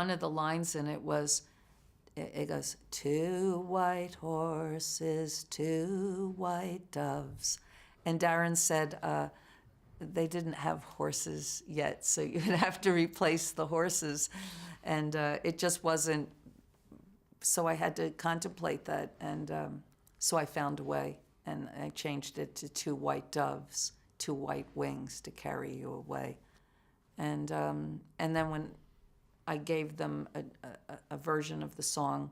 one of the lines in it was, it goes, 2 white horses, 2 white doves. And Darren said they didn't have horses yet, so you'd have to replace the horses. And it just wasn't, so I had to contemplate that. And so I found a way, and I changed it to 2 white doves, 2 white wings to carry you away. And then when I gave them a version of the song,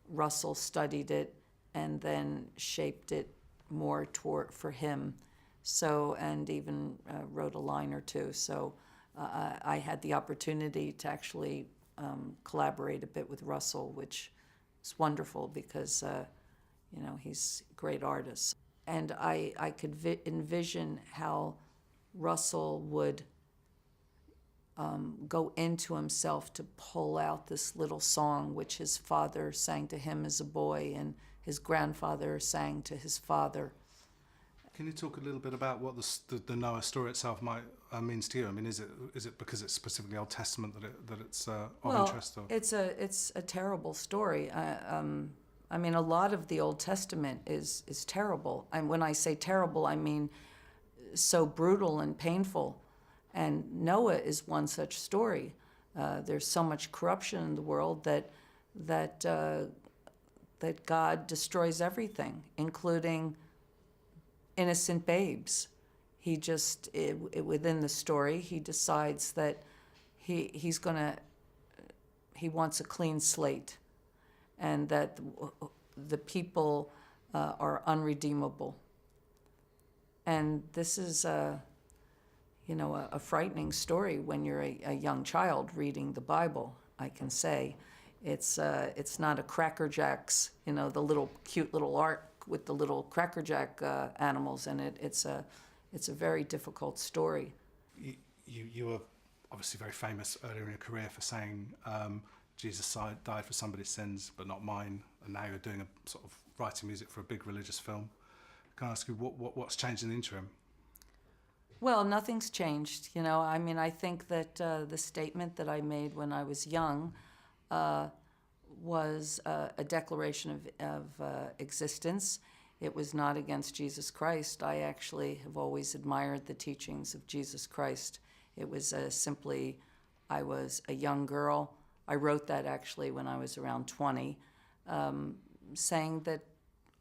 Russell studied it and then shaped it more for him. So, and even wrote a line or two. So I had the opportunity to actually collaborate a bit with Russell, which is wonderful because, he's a great artist. And I could envision how Russell would go into himself to pull out this little song which his father sang to him as a boy and his grandfather sang to his father. Can you talk a little bit about what the Noah story itself means to you? I mean, is it because it's specifically Old Testament that it's of interest? Or? It's a terrible story. I mean, a lot of the Old Testament is terrible. And when I say terrible, I mean so brutal and painful. And Noah is one such story. There's so much corruption in the world that God destroys everything, including innocent babes. He just, within the story, he decides that he wants a clean slate, and that the people are unredeemable. And this is a frightening story when you're a young child reading the Bible. I can say it's not a Cracker Jacks, the little cute little ark with the little Cracker Jack animals in it. It's a very difficult story. You were obviously very famous earlier in your career for saying Jesus died for somebody's sins, but not mine. And now you're doing a sort of writing music for a big religious film. Can I ask you what's changed in the interim? Well, nothing's changed. I mean, I think that the statement that I made when I was young was a declaration of existence. It was not against Jesus Christ. I actually have always admired the teachings of Jesus Christ. It was simply, I was a young girl. I wrote that actually when I was around 20, saying that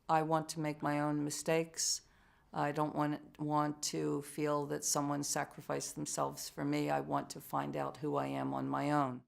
I want to make my own mistakes. I don't want to feel that someone sacrificed themselves for me. I want to find out who I am on my own.